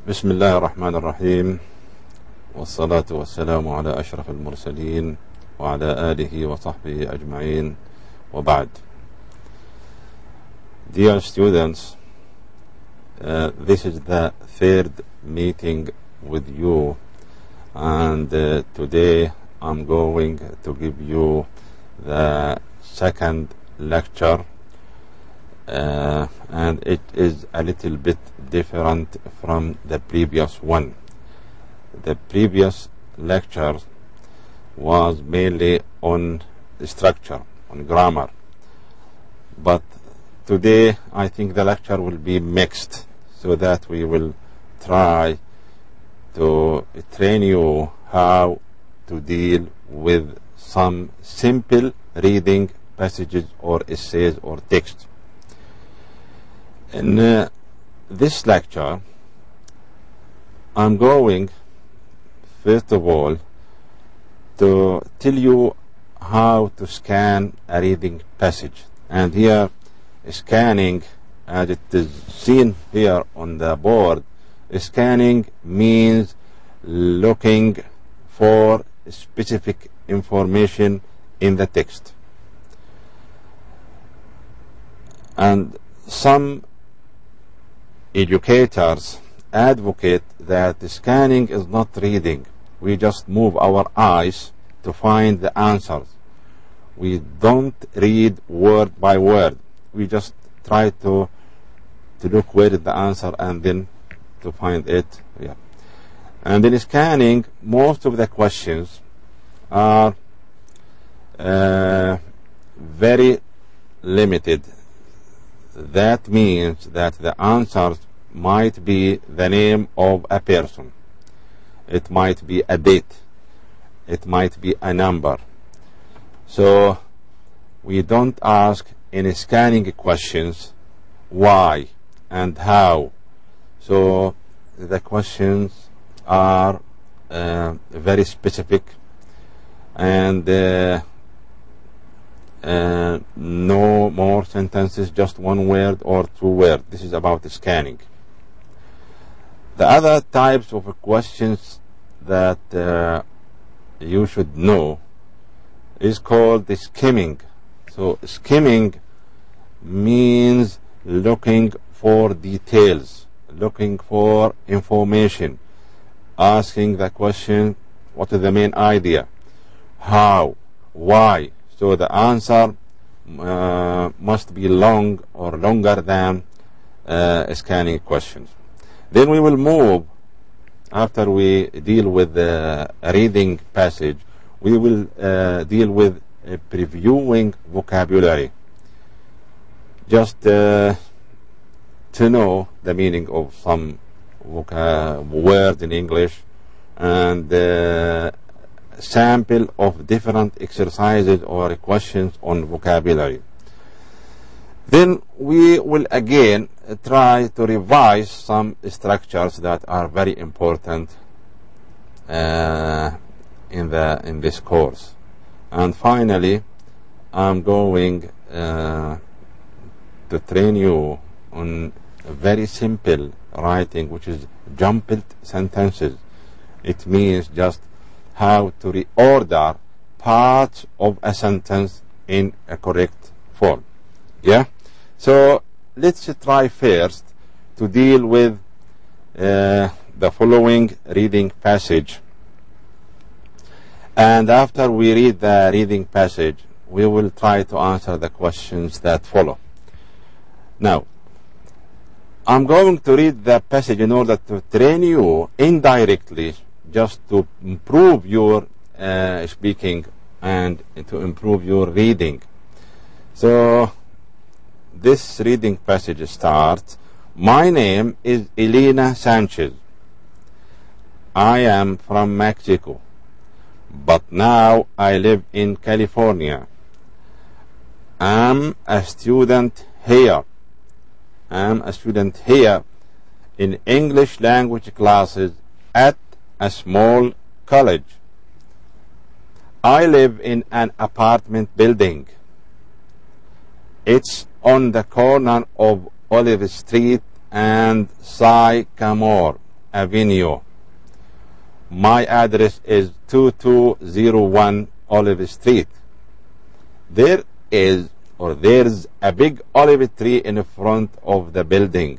بسم الله الرحمن الرحيم، والصلاة والسلام على أشرف المرسلين وعلى آله وصحبه أجمعين، وبعد. Dear students, this is the third meeting with you, and today I'm going to give you the second lecture, and it is a little bit different from the previous one. The previous lecture was mainly on structure, on grammar, but today I think the lecture will be mixed, so that we will try to train you how to deal with some simple reading passages or essays or text. In this lecture, I'm going, first of all, to tell you how to scan a reading passage. And here, scanning, as it is seen here on the board, scanning means looking for specific information in the text. And some educators advocate that scanning is not reading. We just move our eyes to find the answers. We don't read word by word. We just try to look where is the answer and then to find it. Yeah. And in scanning, most of the questions are very limited. That means that the answers might be the name of a person. It might be a date. It might be a number. So we don't ask in scanning questions why and how. So the questions are very specific, and no more sentences, just one word or two words. This is about scanning. The other types of questions that you should know is called the skimming. So skimming means looking for details, looking for information, asking the question, what is the main idea, how, why. So the answer must be long or longer than scanning questions. Then we will move, after we deal with the reading passage, we will deal with previewing vocabulary, just to know the meaning of some words in English, and sample of different exercises or questions on vocabulary. Then we will again try to revise some structures that are very important in this course. And finally, I'm going to train you on very simple writing, which is jumbled sentences. It means just how to reorder parts of a sentence in a correct form. Yeah? So let's try first to deal with the following reading passage. And after we read the reading passage, we will try to answer the questions that follow. Now, I'm going to read the passage in order to train you indirectly, just to improve your speaking and to improve your reading. So this reading passage starts, "My name is Elena Sanchez. I am from Mexico, but now I live in California. I'm a student here. In English language classes at a small college. I live in an apartment building. It's on the corner of Olive Street and Sycamore Avenue. My address is 2201 Olive Street. There's a big olive tree in front of the building.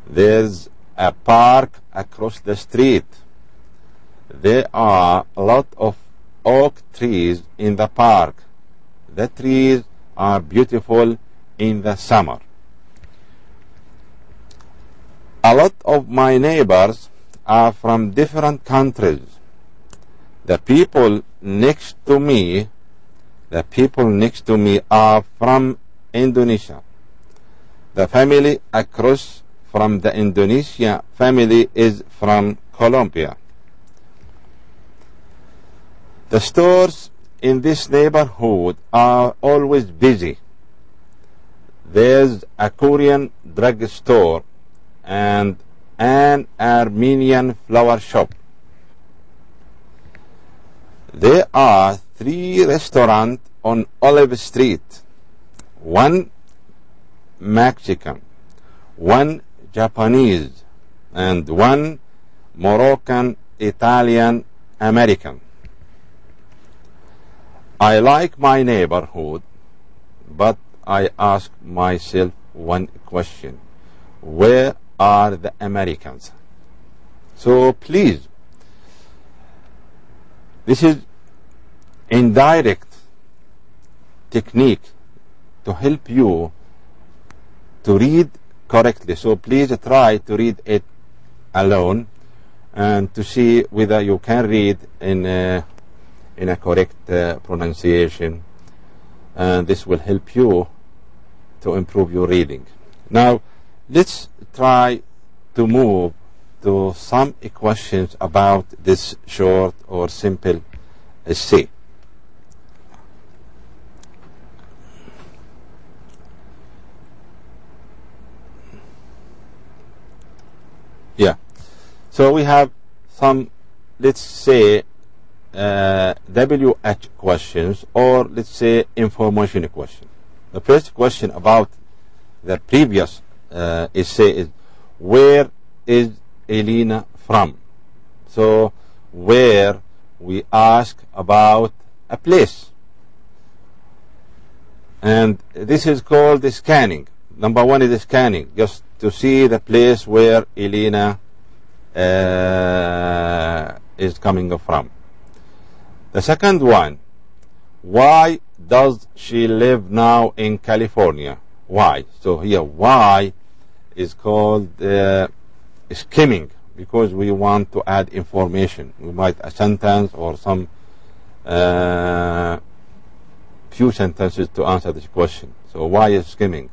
There's a park across the street. There are a lot of oak trees in the park. The trees are beautiful in the summer. A lot of my neighbors are from different countries. The people next to me are from Indonesia. The family across from the Indonesia family is from Colombia. The stores in this neighborhood are always busy. There's a Korean drugstore and an Armenian flower shop. There are 3 restaurants on Olive Street. 1 Mexican, 1 Japanese, and 1 Moroccan, Italian, American. I like my neighborhood, but I ask myself one question: where are the Americans? So please, this is indirect technique to help you to read correctly. So please try to read it alone and to see whether you can read in a correct pronunciation, and this will help you to improve your reading. Now let's try to move to some questions about this short or simple essay. Yeah, so we have some, let's say, WH questions, or let's say information question. The first question about the previous essay is, where is Elena from? So where, we ask about a place, and this is called the scanning. Number 1 is the scanning, just to see the place where Elena is coming from. The second one, why does she live now in California? Why? So here, why is called skimming, because we want to add information. We might a sentence or some few sentences to answer this question. So why is skimming?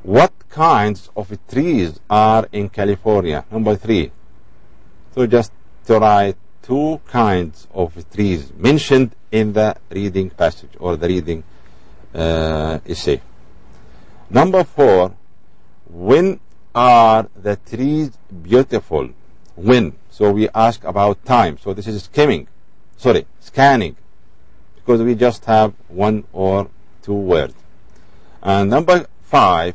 What kinds of trees are in California? Number 3. So just to write 2 kinds of trees mentioned in the reading passage or the reading essay. Number 4, when are the trees beautiful? When? So we ask about time. So this is scanning, because we just have 1 or 2 words. And number 5,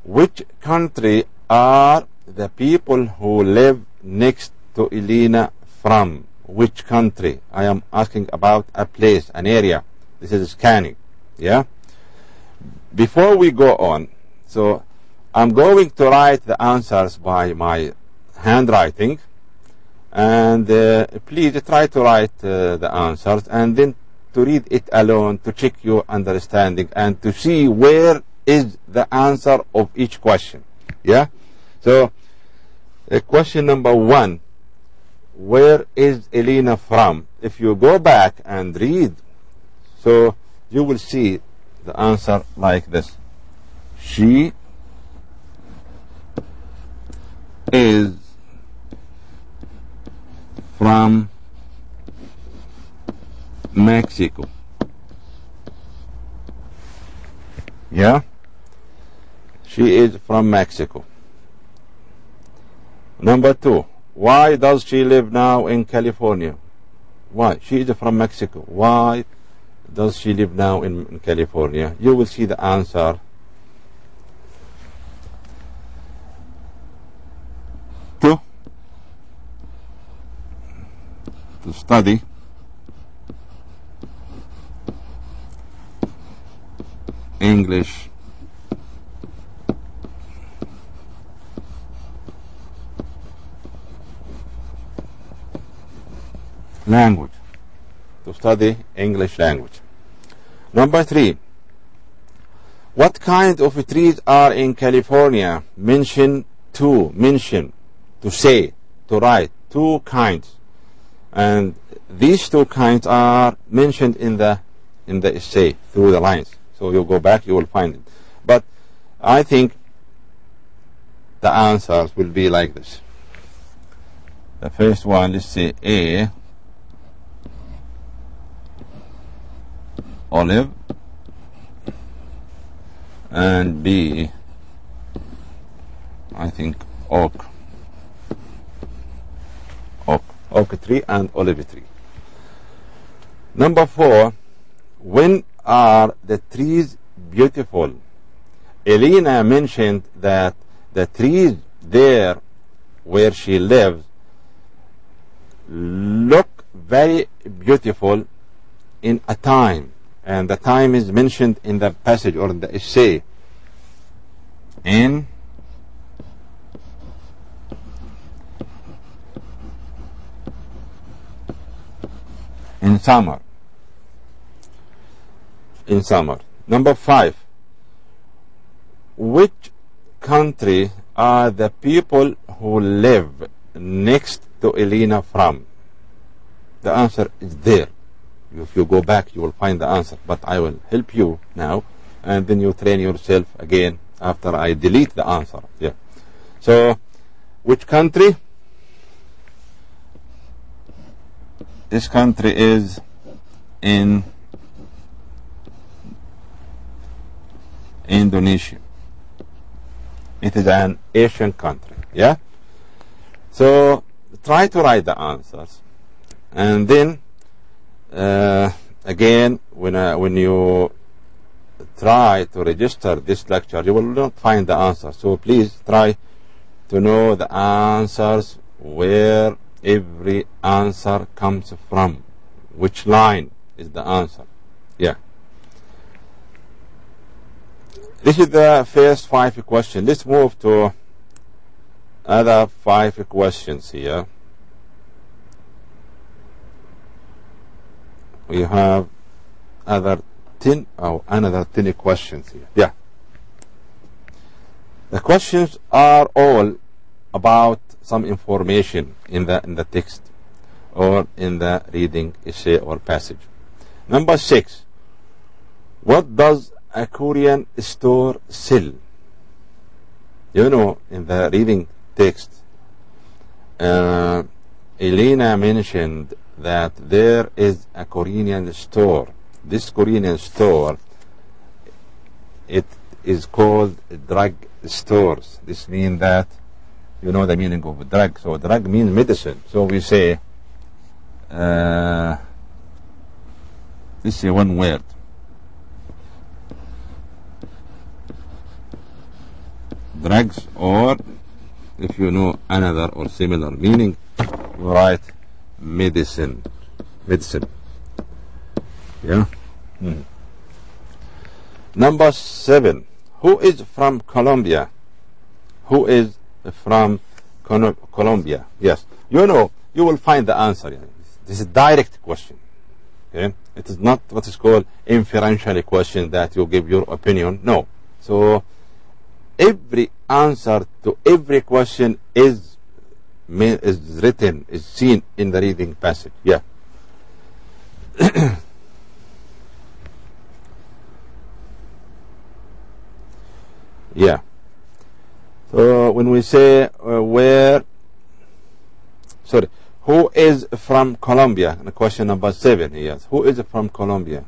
which country are the people who live next to Elena from? Which country? I am asking about a place, an area. This is scanning. Yeah. Before we go on, so I'm going to write the answers by my handwriting, and please try to write the answers and then to read it alone to check your understanding and to see where is the answer of each question. Yeah. So question number 1, where is Elena from? If you go back and read, so you will see the answer like this: she is from Mexico. Yeah, she is from Mexico. Number 2, why does she live now in California? Why? She is from Mexico. Why does she live now in California? You will see the answer study English language. To study English language. Number 3. What kind of trees are in California? Mention, to say, to write. 2 kinds. And these 2 kinds are mentioned in the essay through the lines. So you go back, you will find it. But I think the answers will be like this. The first one, let's say A, olive, and B, I think oak tree and olive tree. Number 4, when are the trees beautiful? Elena mentioned that the trees there where she lives look very beautiful in a time, and the time is mentioned in the passage or in the essay. In summer. In summer. Number 5. Which country are the people who live next to Elena from? The answer is there. If you go back, you will find the answer. But I will help you now, and then you train yourself again after I delete the answer. Yeah. So, which country? This country is in Indonesia. It is an Asian country. Yeah. So try to write the answers, and then again, when you try to register this lecture, you will not find the answer. So please try to know the answers, where every answer comes from, which line is the answer. Yeah. This is the first 5 questions. Let's move to other 5 questions here. We have another 10 questions here. Yeah. The questions are all about some information in the text or in the reading essay or passage. Number 6. What does a Korean store sell? You know, in the reading text, Elena mentioned that there is a Korean store. This Korean store, it is called drug stores. This means that you know the meaning of drug. So drug means medicine. So we say, let's say one word. Drugs, or if you know another or similar meaning, you write medicine. Yeah. Number 7. Who is from Colombia? Who is from Colombia? Yes. You know, you will find the answer. This is a direct question. Okay? It is not what is called inferential question that you give your opinion. No. So every answer to every question is written, is seen in the reading passage. Yeah. Yeah. So when we say who is from Colombia? Question number 7. Yes. Who is from Colombia?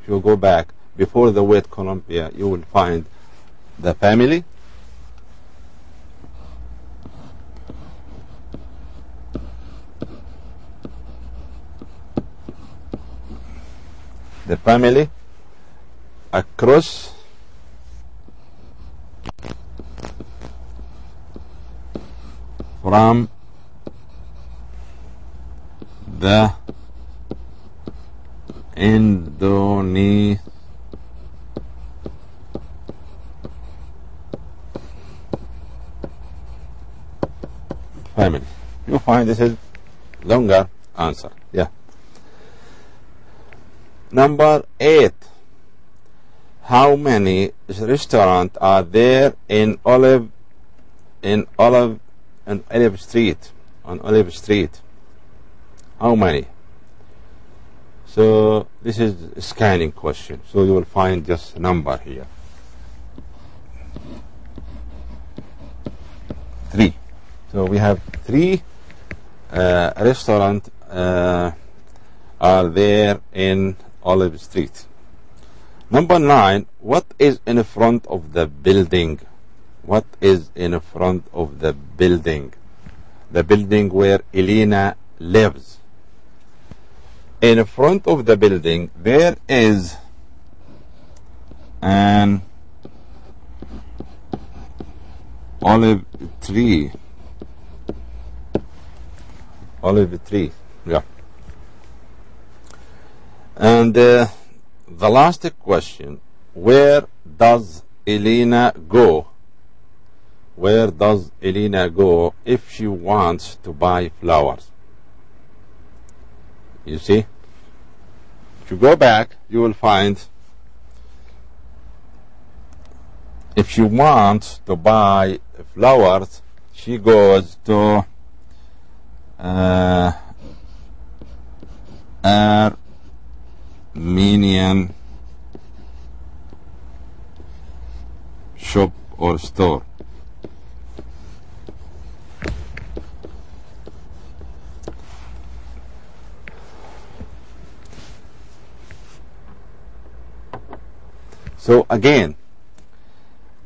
If you go back before the word Colombia, you will find the family, across from the Indonesian family. You find this is longer answer. Yeah. Number 8. How many restaurants are there in Olive Street? On Olive Street. How many? So this is a scanning question. So you will find just a number here. 3. So we have 3 restaurants are there in Olive Street. Number 9. What is in front of the building? What is in front of the building? The building where Elena lives. In front of the building there is an olive tree. Olive tree, yeah. And the last question, where does Elena go? Where does Elena go if she wants to buy flowers? You see? If you go back, you will find if she wants to buy flowers, she goes to Armenian shop or store. So again,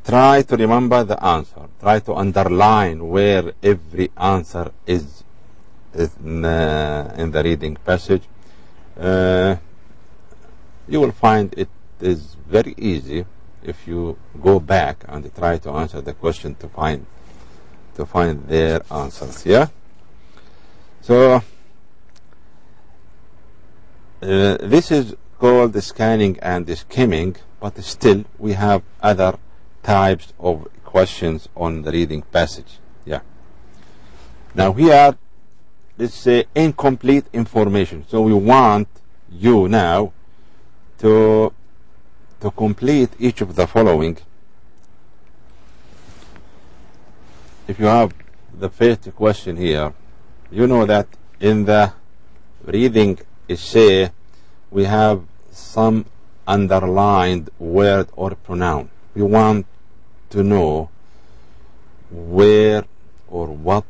try to remember the answer. Try to underline where every answer is in the reading passage. You will find it is very easy if you go back and try to answer the question to find their answers. Yeah. So this is called scanning and skimming, but still we have other types of questions on the reading passage. Yeah. Now here, let's say incomplete information. So we want you now to complete each of the following. If you have the first question here, you know that in the reading essay we have some underlined word or pronoun. We want to know where or what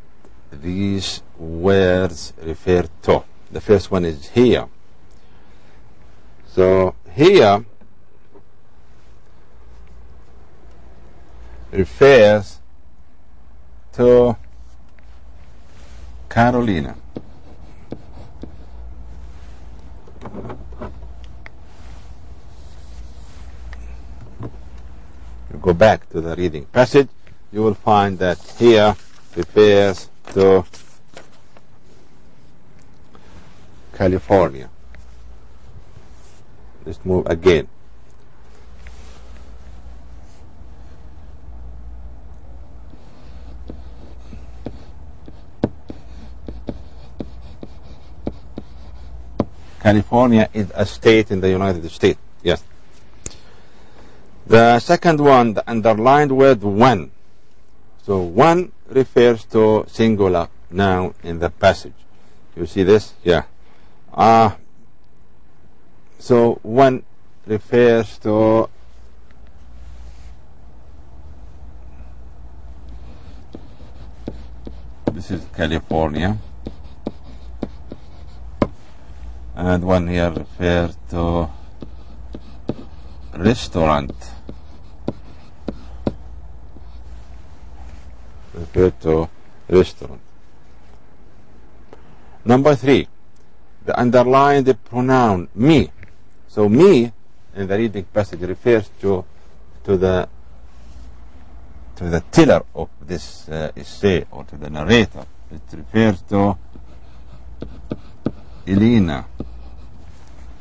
these words refer to. The first one is here. So here refers to Carolina. You go back to the reading passage, you will find that here refers to California. Let's move again. California is a state in the United States. Yes. The second one, the underlined word one. So one refers to singular noun in the passage. You see this? Yeah. So one refers to this is California. And one here refers to restaurant. Refer to restaurant. Number 3, the underlined pronoun me. So me in the reading passage refers to the teller of this essay, or to the narrator. It refers to Elena.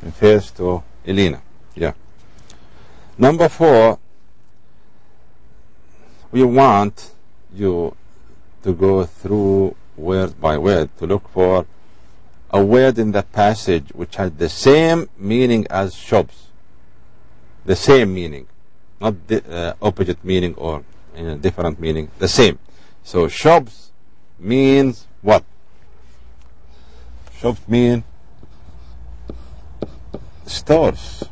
Refers to Elena. Yeah. Number 4, we want you to go through word by word to look for a word in the passage which has the same meaning as shops. The same meaning, not the opposite meaning or in a different meaning, the same. So shops means what? Shops mean stores.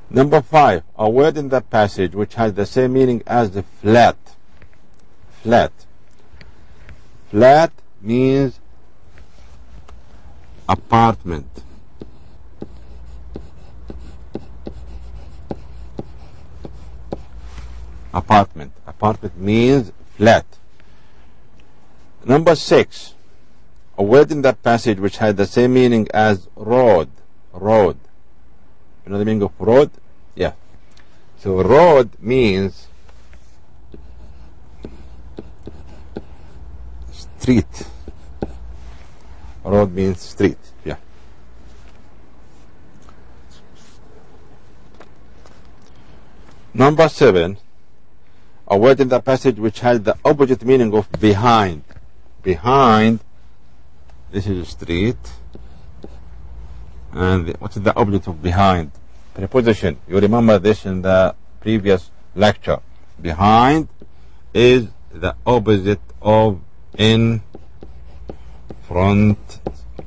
Number 5, a word in the passage which has the same meaning as the flat. Flat. Flat means apartment. Apartment. Apartment means flat. Number 6, a word in that passage which had the same meaning as road. Road. You know the meaning of road? Yeah. So road means street. Road means street. Yeah. Number 7, a word in the passage which has the opposite meaning of behind. Behind, this is a street. And what is the opposite of behind? Preposition. You remember this in the previous lecture. Behind is the opposite of in front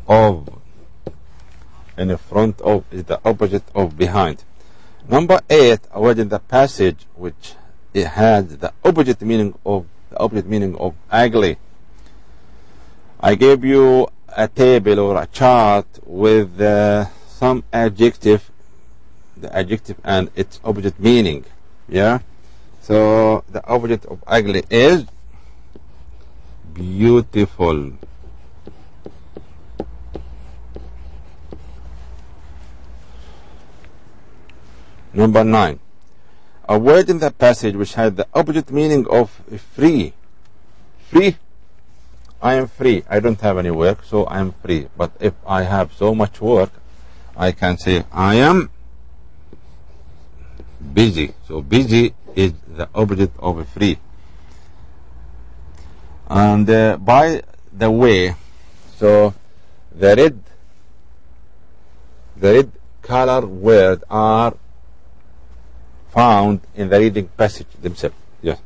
of. In front of is the opposite of behind. Number 8, a word in the passage which it has the opposite meaning of ugly. I gave you a table or a chart with some adjective, the adjective and its opposite meaning. Yeah. So the opposite of ugly is beautiful. Number 9, a word in the passage which has the opposite meaning of free. Free. I am free. I don't have any work, so I am free. But if I have so much work, I can say I am busy. So busy is the opposite of free. And by the way, so the red color words are found in the reading passage themselves. Yes.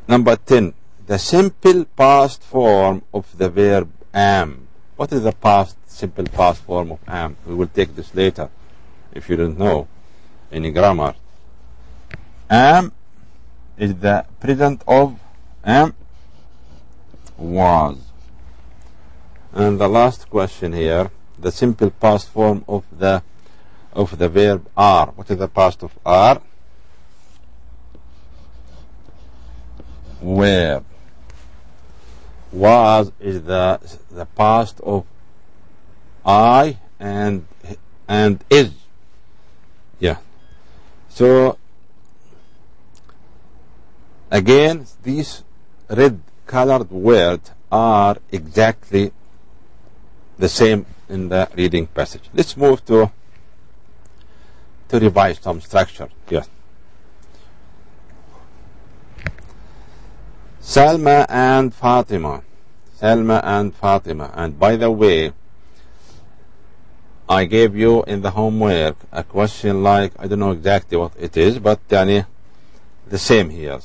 Number 10, the simple past form of the verb am. What is the simple past form of am? We will take this later if you don't know any grammar. Am is the present of am was. And the last question here, the simple past form of the verb are. What is the past of are? Were. Was is the past of I and is. Yeah. So again, these red colored words are exactly the same in the reading passage. Let's move to revise some structure. Yes. Salma and Fatima. Salma and Fatima. And by the way, I gave you in the homework a question like, I don't know exactly what it is, but the same here.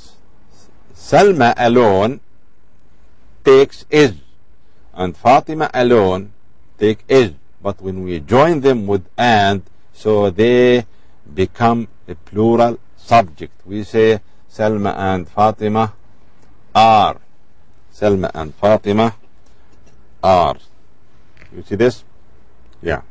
Salma alone takes is, and Fatima alone take is. But when we join them with and, so they become a plural subject. We say Salma and Fatima are. Salma and Fatima are. You see this? Yeah.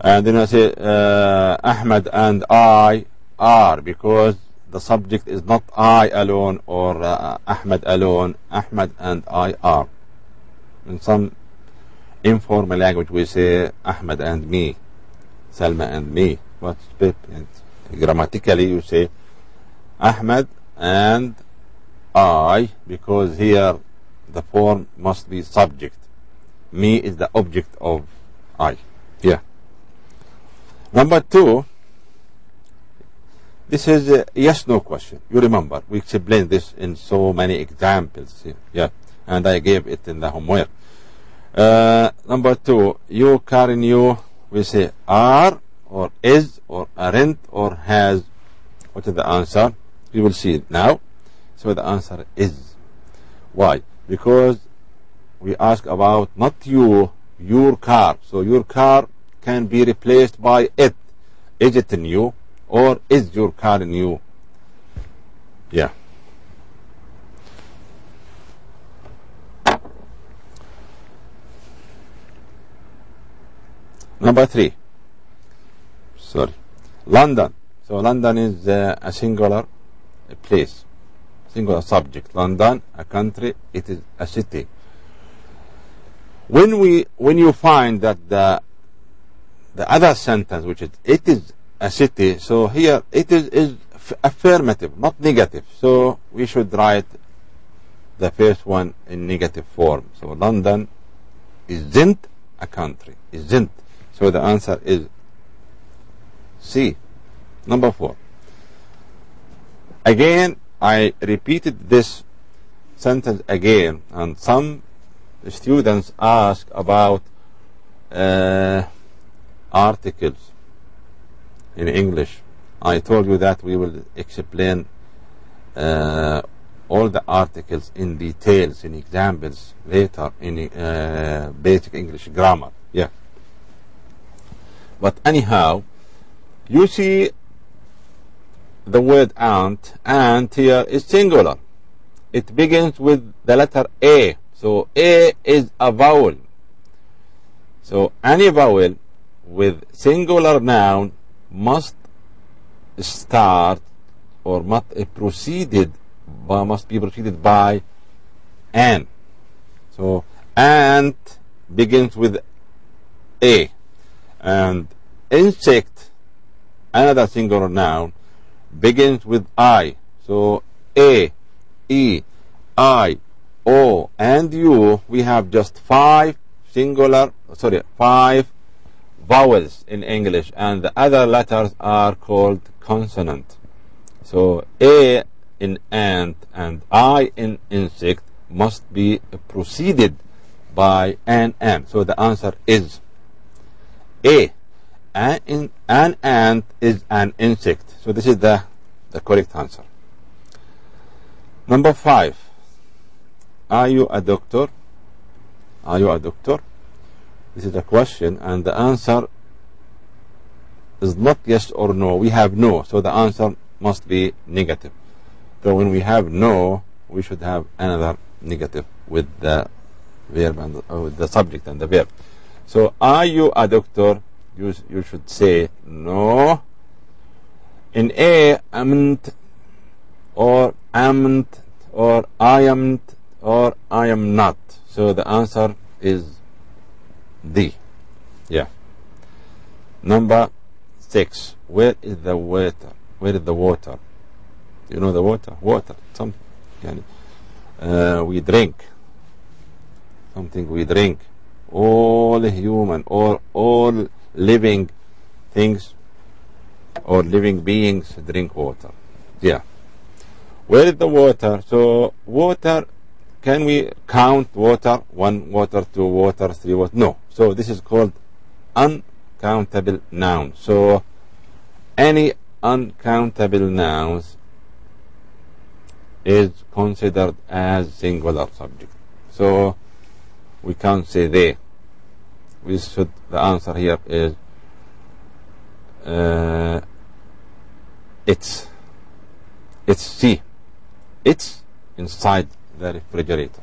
And then I say Ahmad and I are, because the subject is not I alone or Ahmad alone. Ahmad and I are. In some informal language we say Ahmad and me, Salma and me. But grammatically you say Ahmed and I, because here the form must be subject. Me is the object of I. Yeah. Number 2, this is a yes-no question. You remember, we explained this in so many examples. Yeah, and I gave it in the homework. Number 2, you, Karen, you, we say are, or is, or aren't, or has. What is the answer? You will see it now. So the answer is. Why? Because we ask about not you, your car. So your car can be replaced by it. Is it new, or is your car new? Yeah. Number 3. Sorry. London. So London is a singular place, singular subject. London, a country, it is a city. When you find that the other sentence, which is it is a city, so here it is affirmative, not negative. So we should write the first one in negative form. So London isn't a country, isn't. So the answer is C. Number 4. Again, I repeated this sentence again, and some students ask about articles in English. I told you that we will explain all the articles in details, in examples later in basic English grammar. Yeah. But anyhow, you see the word ant here is singular. It begins with the letter A. So A is a vowel. So any vowel with singular noun must start or must be preceded by an. So ant begins with A, and insect, another singular noun, begins with I. So A, E, I, O, and U. We have just 5 vowels in English, and the other letters are called consonant. So A in ant and I in insect must be preceded by an. So the answer is A. An ant is an insect. So this is the correct answer. Number 5. Are you a doctor? Are you a doctor? This is a question, and the answer is not yes or no. We have no, so the answer must be negative. So when we have no, we should have another negative with the verb and with the subject and the verb. So are you a doctor? You should say no. In A, amn't, or amn't, or I amn't, or I am not. So the answer is D. Yeah. Number 6. Where is the water? Where is the water? You know the water? Water. We drink. Something we drink. All human or all living things or living beings drink water. Yeah. Where is the water? So water, can we count water? 1 water, 2 water, 3 water? No. So this is called uncountable noun. So any uncountable nouns is considered as singular subject. So we can't say they. The answer here is it's C. It's inside the refrigerator.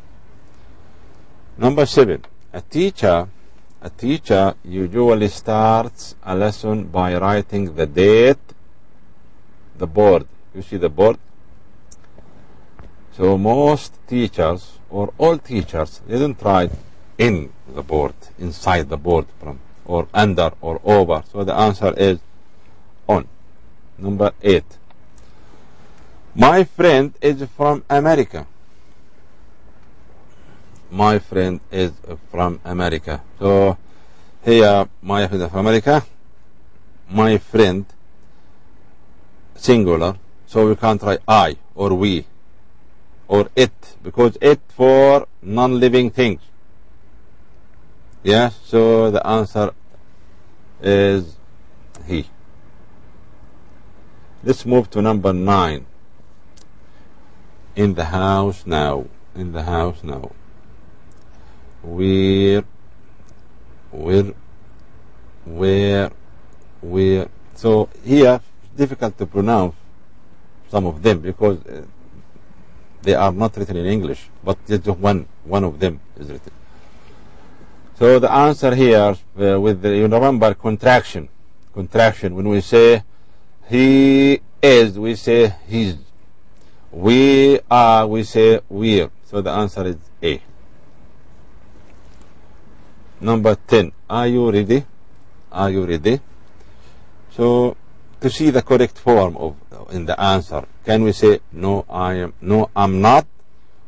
Number 7. A teacher usually starts a lesson by writing the date, the board. You see the board? So most teachers or all teachers, they don't write in the board, inside the board, or under or over. So the answer is on. Number 8. My friend is from America. My friend is from America. So here, my friend is from America. My friend, singular. So we can't write I or we or it, because it for non-living things. Yes, so the answer is he. Let's move to number 9. In the house now. In the house now. Where. So here, it's difficult to pronounce some of them because they are not written in English, but just one of them is written. So the answer here, with the, you remember contraction. Contraction. When we say he is, we say his. We are, we say we're. So the answer is A. Number 10. Are you ready? Are you ready? So to see the correct form of in the answer, can we say no I am, no I'm not,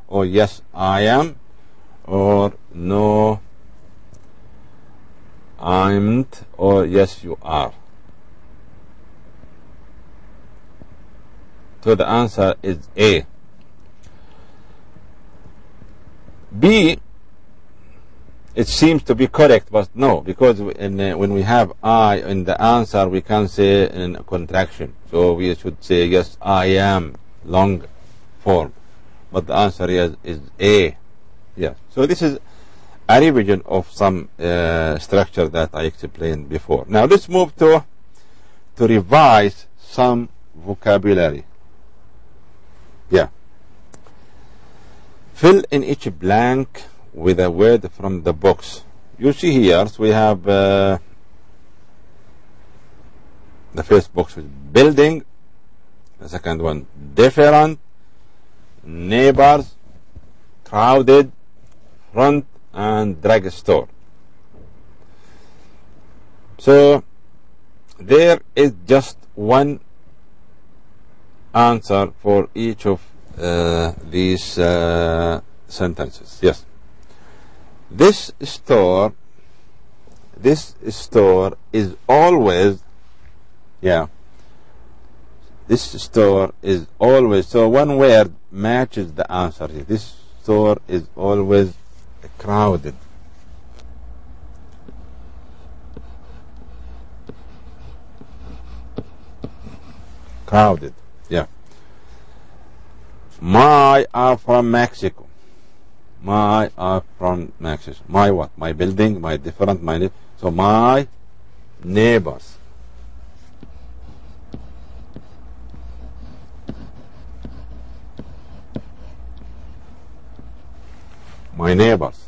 or yes I am, or no I'm not, or yes you are? So the answer is A. B, it seems to be correct, but no, because when we have I in the answer, we can say in a contraction. So we should say yes I am, long form. But the answer is A. Yeah. So this is a revision of some structure that I explained before. Now let's move to revise some vocabulary. Yeah. Fill in each blank with a word from the box. You see here, so we have the first box is building, the second one different, neighbors, crowded, front, and drugstore. So there is just one answer for each of these sentences. Yes. This store is always, yeah, this store is always, so one word matches the answer here. This store is always crowded. Crowded, yeah. My are from Mexico. My are from Mexico. My what? My building, my different, my so my neighbors. My neighbors.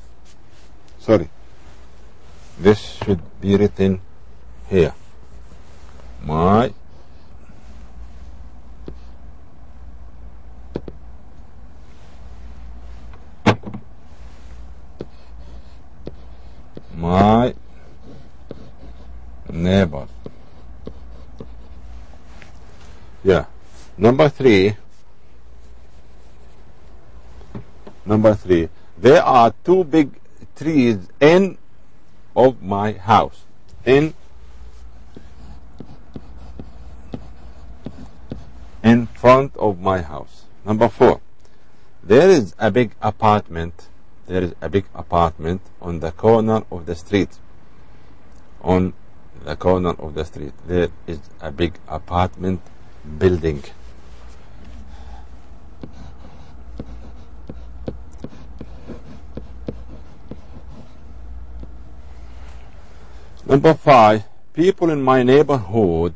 Sorry. This should be written here. My neighbor. Yeah. Number three. There are two big trees in of my house. In front of my house. Number 4. There is a big apartment. There is a big apartment on the corner of the street. On the corner of the street. There is a big apartment building. Number 5. People in my neighborhood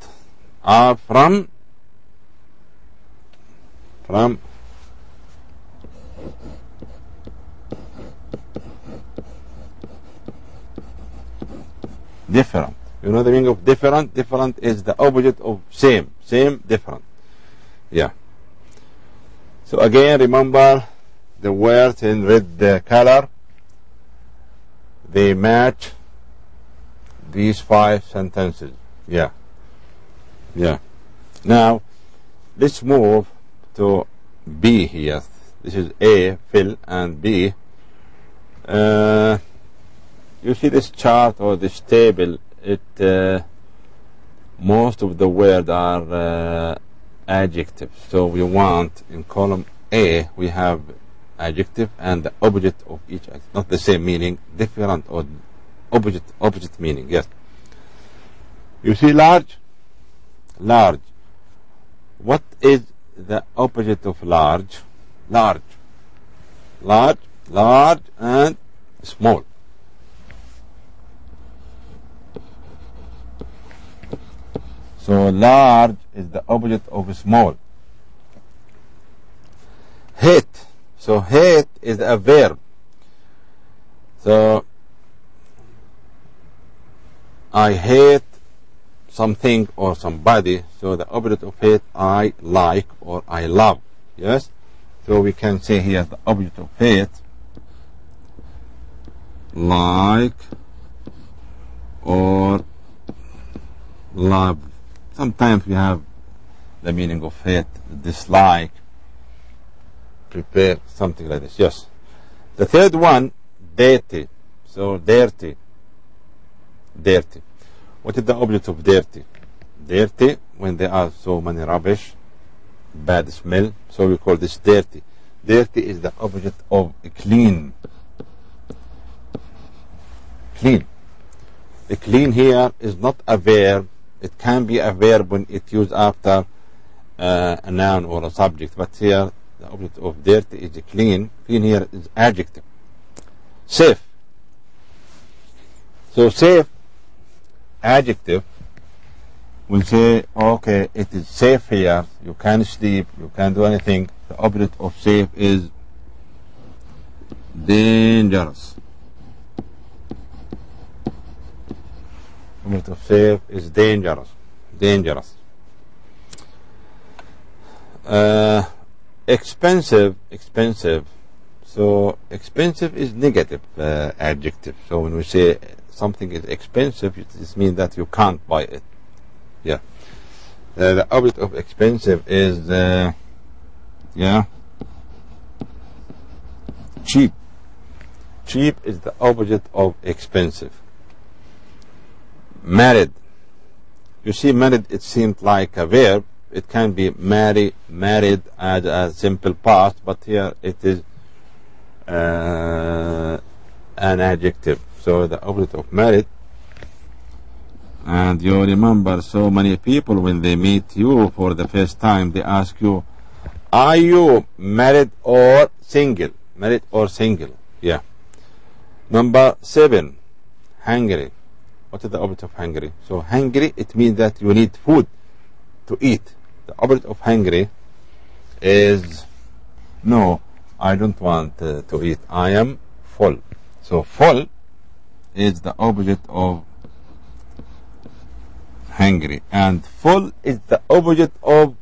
are from different. You know the meaning of different? Different is the opposite of same. Same, different. Yeah. So again, remember the words in red color. They match these 5 sentences. Yeah. Yeah. Now, let's move to B here. This is A, fill, and B. You see this chart or this table, most of the words are adjectives. So we want in column A, we have adjective and the opposite of each, not the same meaning, different or opposite meaning. Yes. You see large? Large. What is the opposite of large? Large. Large, large, and small. So large is the opposite of small. Hate. So hate is a verb. So I hate something or somebody. So the opposite of hate, I like or I love. Yes. So we can say here the opposite of hate, like or love. Sometimes we have the meaning of hate, dislike, prepare, something like this. Yes. The third one, dirty. So dirty. Dirty. What is the opposite of dirty? Dirty, when there are so many rubbish, bad smell, so we call this dirty. Dirty is the opposite of clean. Clean. The clean here is not a verb. It can be a verb when it used after a noun or a subject, but here the opposite of dirty is clean. Clean here is adjective. Safe. So safe, adjective, we'll say, okay, it is safe here. You can sleep, you can do anything. The opposite of safe is dangerous. The opposite of safe is dangerous. Dangerous. Expensive, expensive. So expensive is negative adjective. So when we say something is expensive, it means that you can't buy it. Yeah. The opposite of expensive is cheap. Cheap is the opposite of expensive. Married. You see, married, it seemed like a verb. It can be married as a simple past, but here it is an adjective. So the opposite of married. And you remember, so many people, when they meet you for the first time, they ask you, are you married or single? Married or single? Yeah. Number 7, hungry. What is the opposite of hungry? So hungry, it means that you need food to eat. The opposite of hungry is, no, I don't want to eat. I am full. So full is the opposite of hungry. And full is the opposite of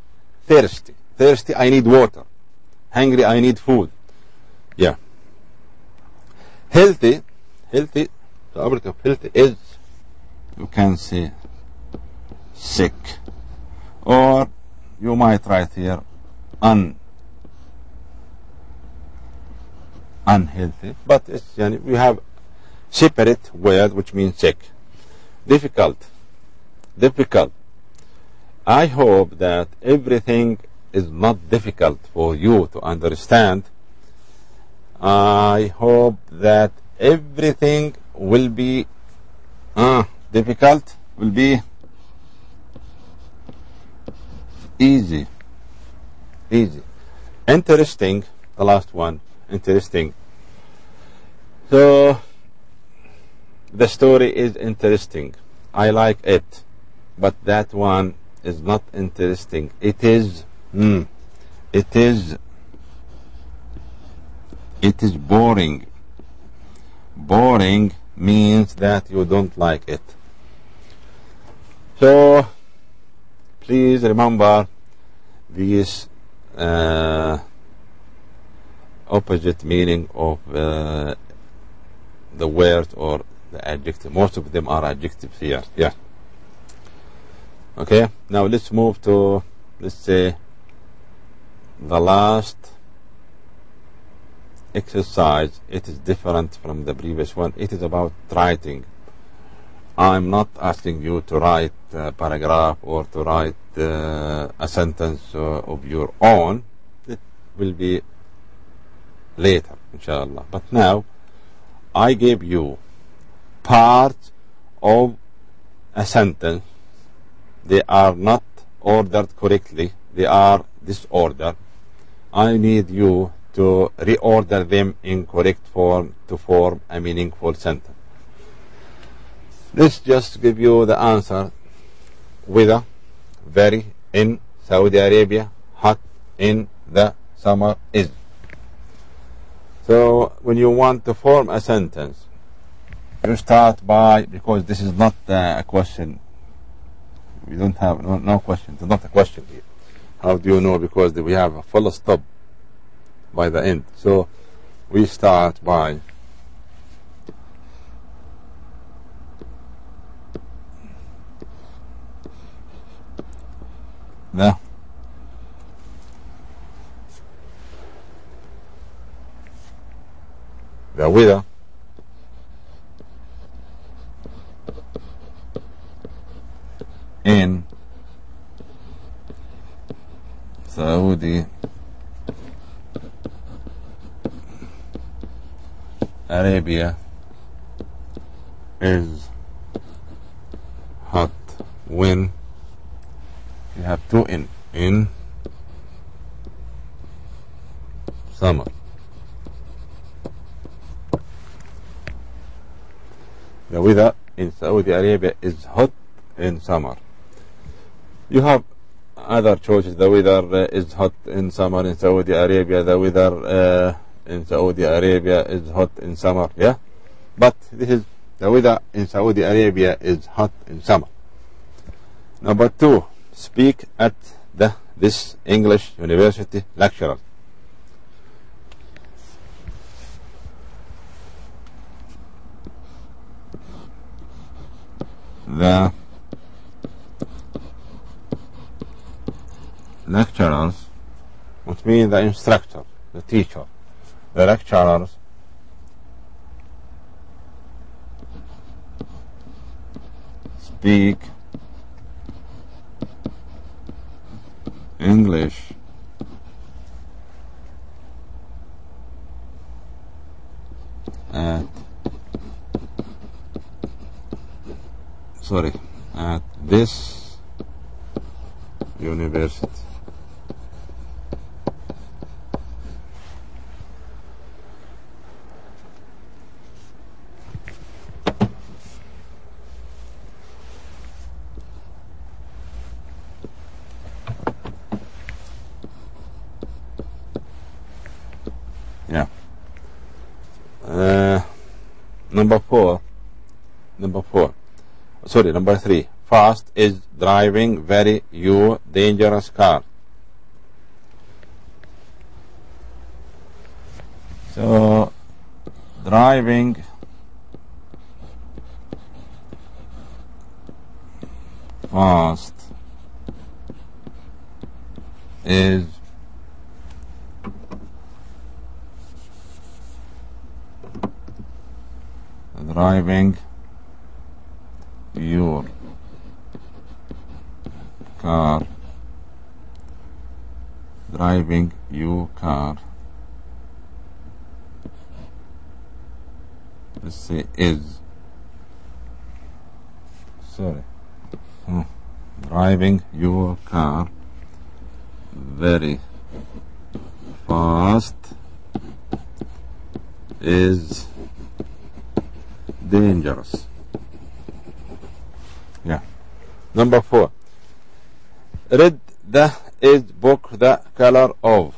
thirsty. Thirsty, I need water. Hungry, I need food. Yeah. Healthy. Healthy, the opposite of healthy is, you can say, sick. Or you might write here unhealthy. But it's, we have separate word which means sick. Difficult. Difficult. I hope that everything is not difficult for you to understand. I hope that everything will be difficult, will be easy. Easy. Interesting, the last one, interesting. So the story is interesting. I like it. But that one is not interesting. It is boring. Boring means that you don't like it. So please remember these opposite meaning of the word or the adjective. Most of them are adjectives here. Yeah. Okay. Now let's move to, let's say, the last exercise, it is different from the previous one. It is about writing. I'm not asking you to write a paragraph or to write a sentence of your own. It will be later, inshallah. But now I gave you part of a sentence. They are not ordered correctly. They are disordered. I need you to reorder them in correct form to form a meaningful sentence. Let's just give you the answer. Weather, very, in Saudi Arabia, hot, in the summer, is. So when you want to form a sentence, you start by, because this is not a question, we don't have no question, it's not a question here. How do you know? Because we have a full stop by the end. So we start by the weather in Saudi Arabia is hot when you have two in summer. The weather in Saudi Arabia is hot in summer. You have other choices. The weather is hot in summer in Saudi Arabia. The weather in Saudi Arabia is hot in summer. Yeah, but this is the weather in Saudi Arabia is hot in summer. Number 2, speak at this English university lecturer. The lecturers, which means the instructor, the teacher, the lecturers speak English at this university. Yeah. Number 3. Fast is driving very dangerous car. So driving fast is driving your car. Driving your car. Let's say is. Driving your car very fast is dangerous. Yeah. Number 4. Red is book the color of.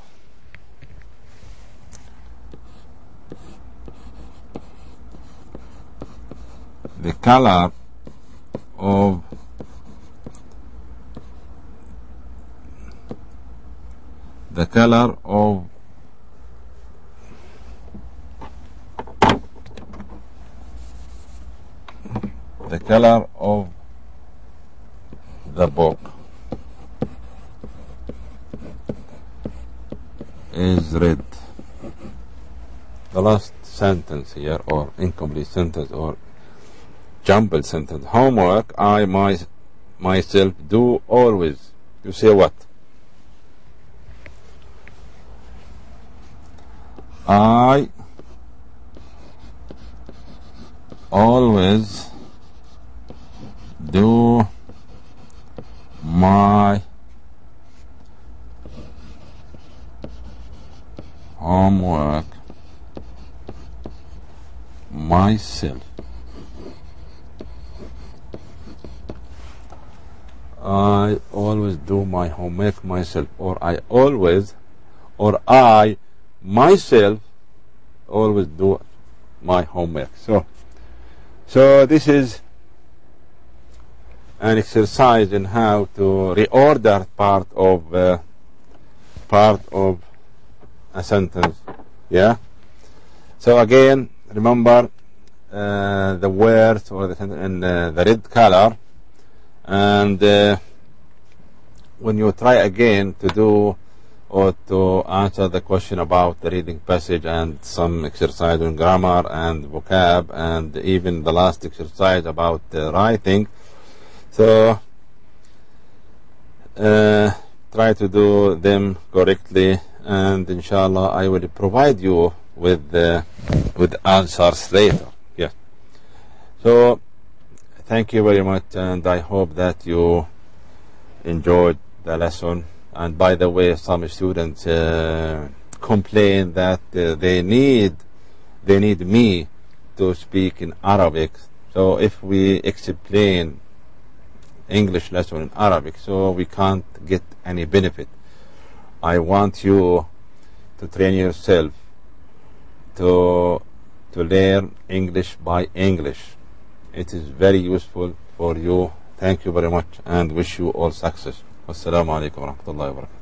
The color of the color of the book is read. The last sentence here, or incomplete sentence, or jumbled sentence. Homework I myself do always. You say what? I always do my homework myself. I always do my homework myself, or I myself always do my homework. So this is an exercise in how to reorder part of a sentence. Yeah. So again, remember the words or the sentence in the red color, and when you try again to do or to answer the question about the reading passage and some exercise on grammar and vocab, and even the last exercise about writing, so try to do them correctly, and inshallah I will provide you with answers later. Yes. So thank you very much, and I hope that you enjoyed the lesson. And by the way, some students complain that they need me to speak in Arabic. So if we explain English lesson in Arabic, so we can't get any benefit. I want you to train yourself to learn English by English. It is very useful for you. Thank you very much, and wish you all success. Wassalamu alaikum wa rahmatullahi wa barakatuh.